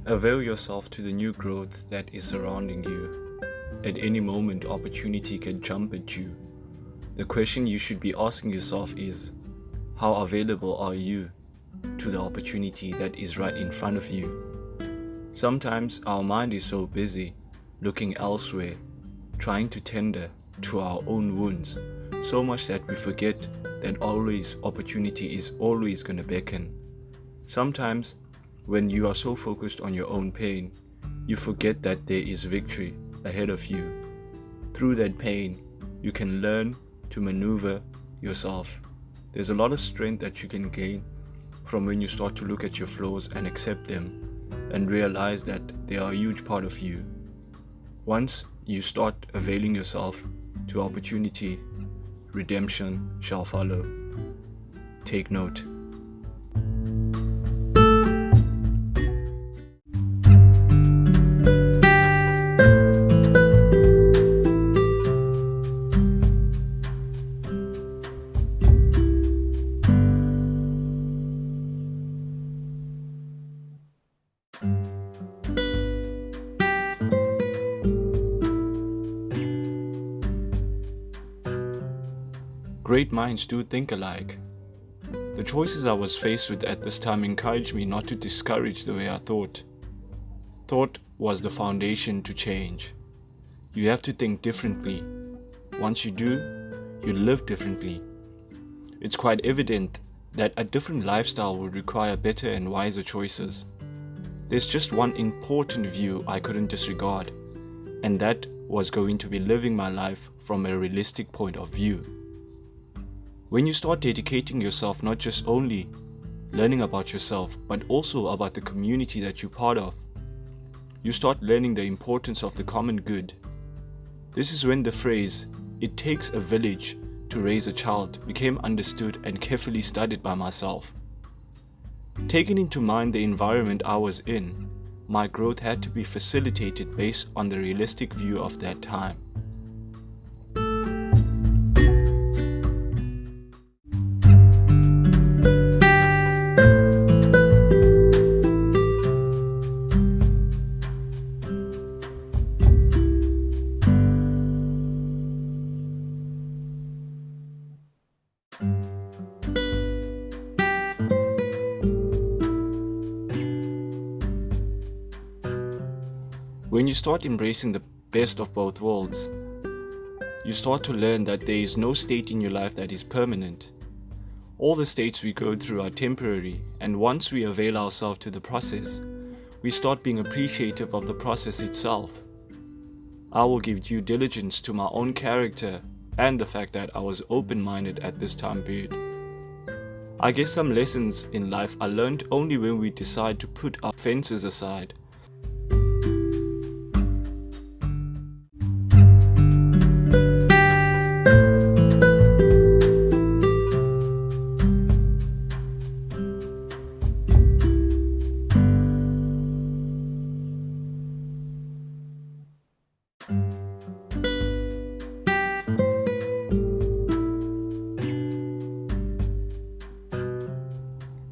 Avail yourself to the new growth that is surrounding you. At any moment, opportunity can jump at you. The question you should be asking yourself is, how available are you to the opportunity that is right in front of you? Sometimes our mind is so busy, looking elsewhere, trying to tender to our own wounds, so much that we forget that opportunity is always going to beckon. Sometimes, when you are so focused on your own pain, you forget that there is victory ahead of you. Through that pain, you can learn to maneuver yourself. There's a lot of strength that you can gain from when you start to look at your flaws and accept them and realize that they are a huge part of you. Once you start availing yourself to opportunity, redemption shall follow. Take note. Great minds do think alike. The choices I was faced with at this time encouraged me not to discourage the way I thought. Thought was the foundation to change. You have to think differently. Once you do, you live differently. It's quite evident that a different lifestyle would require better and wiser choices. There's just one important view I couldn't disregard, and that was going to be living my life from a realistic point of view. When you start dedicating yourself not just only learning about yourself, but also about the community that you're part of, you start learning the importance of the common good. This is when the phrase, "it takes a village to raise a child," became understood and carefully studied by myself. Taking into mind the environment I was in, my growth had to be facilitated based on the realistic view of that time. When you start embracing the best of both worlds, you start to learn that there is no state in your life that is permanent. All the states we go through are temporary, and once we avail ourselves to the process, we start being appreciative of the process itself. I will give due diligence to my own character and the fact that I was open-minded at this time period. I guess some lessons in life are learned only when we decide to put our fences aside.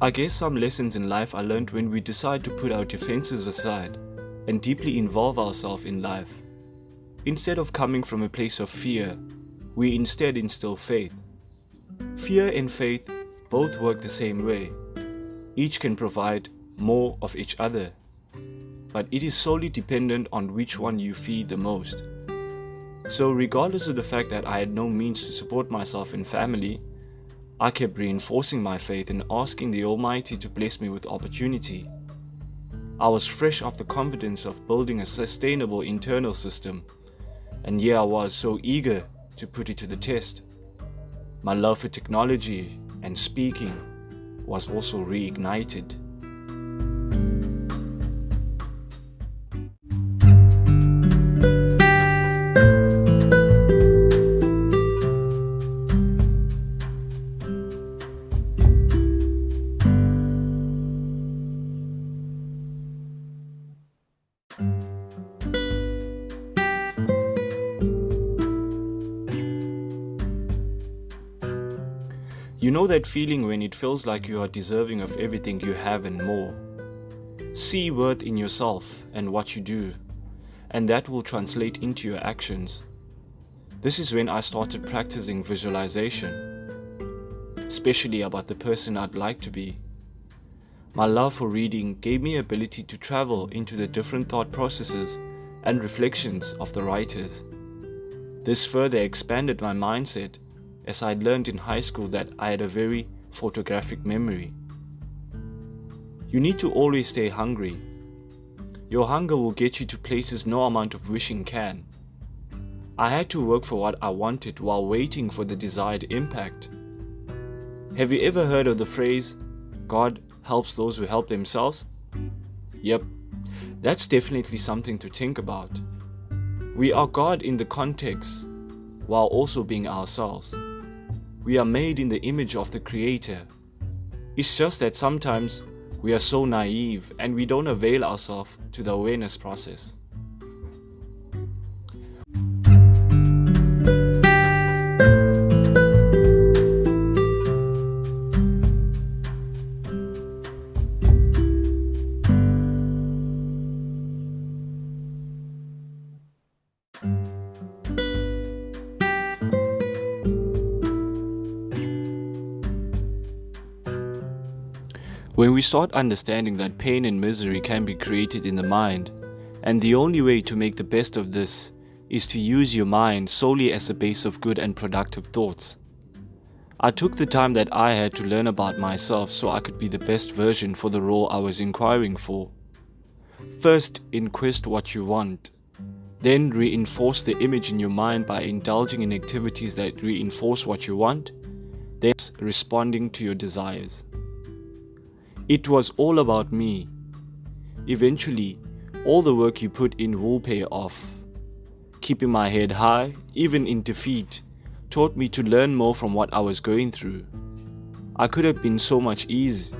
I guess some lessons in life are learned when we decide to put our defenses aside and deeply involve ourselves in life. Instead of coming from a place of fear, we instead instill faith. Fear and faith both work the same way. Each can provide more of each other, but it is solely dependent on which one you feed the most. So regardless of the fact that I had no means to support myself and family, I kept reinforcing my faith and asking the Almighty to bless me with opportunity. I was fresh off the confidence of building a sustainable internal system, and here I was so eager to put it to the test. My love for technology and speaking was also reignited. You know that feeling when it feels like you are deserving of everything you have and more. See worth in yourself and what you do, and that will translate into your actions. This is when I started practicing visualization, especially about the person I'd like to be. My love for reading gave me ability to travel into the different thought processes and reflections of the writers. This further expanded my mindset, as I'd learned in high school that I had a very photographic memory. You need to always stay hungry. Your hunger will get you to places no amount of wishing can. I had to work for what I wanted while waiting for the desired impact. Have you ever heard of the phrase, God helps those who help themselves? Yep, that's definitely something to think about. We are God in the context while also being ourselves. We are made in the image of the Creator. It's just that sometimes we are so naive and we don't avail ourselves to the awareness process. When we start understanding that pain and misery can be created in the mind, and the only way to make the best of this is to use your mind solely as a base of good and productive thoughts. I took the time that I had to learn about myself so I could be the best version for the role I was inquiring for. First, inquest what you want. Then reinforce the image in your mind by indulging in activities that reinforce what you want, then responding to your desires. It was all about me. Eventually, all the work you put in will pay off. Keeping my head high, even in defeat, taught me to learn more from what I was going through. I could have been so much easier.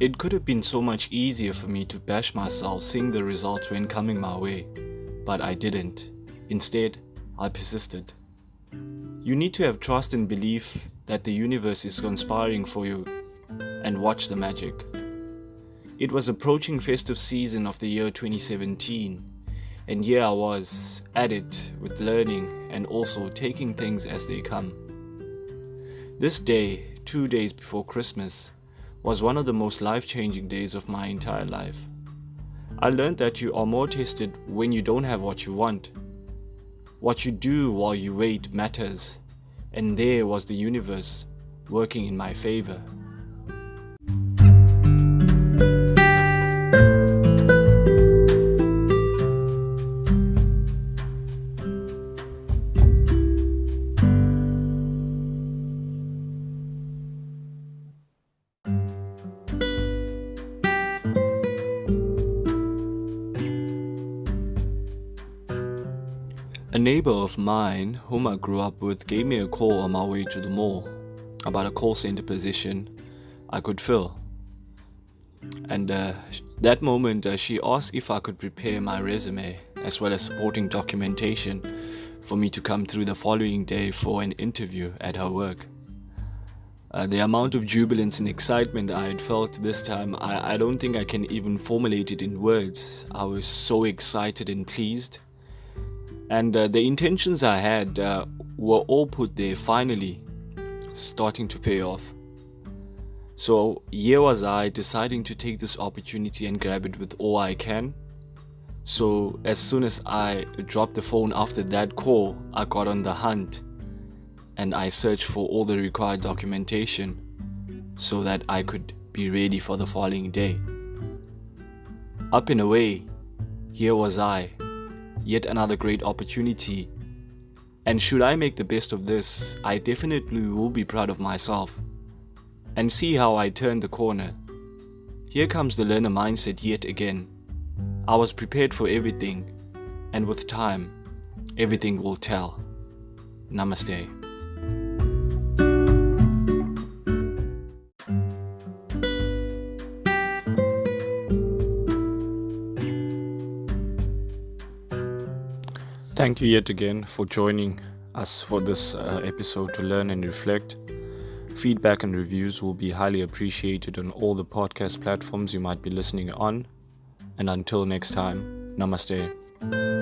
It could have been so much easier for me to bash myself seeing the results when coming my way, but I didn't. Instead, I persisted. You need to have trust and belief that the universe is conspiring for you, and watch the magic. It was approaching festive season of the year 2017, and here I was, at it with learning and also taking things as they come. This day, 2 days before Christmas, was one of the most life-changing days of my entire life. I learned that you are more tested when you don't have what you want. What you do while you wait matters, and there was the universe working in my favor. A neighbor of mine, whom I grew up with, gave me a call on my way to the mall about a call center position I could fill. And that moment she asked if I could prepare my resume as well as supporting documentation for me to come through the following day for an interview at her work. The amount of jubilance and excitement I had felt this time, I don't think I can even formulate it in words. I was so excited and pleased. And the intentions I had were all put there finally, starting to pay off. So here was I deciding to take this opportunity and grab it with all I can. So as soon as I dropped the phone after that call, I got on the hunt and I searched for all the required documentation so that I could be ready for the following day. Up and away, here was I. Yet another great opportunity, and should I make the best of this, I definitely will be proud of myself. And see how I turned the corner. Here comes the learner mindset yet again. I was prepared for everything, And with time, everything will tell. Namaste. Thank you yet again for joining us for this episode to learn and reflect. Feedback and reviews will be highly appreciated on all the podcast platforms you might be listening on. And until next time, namaste.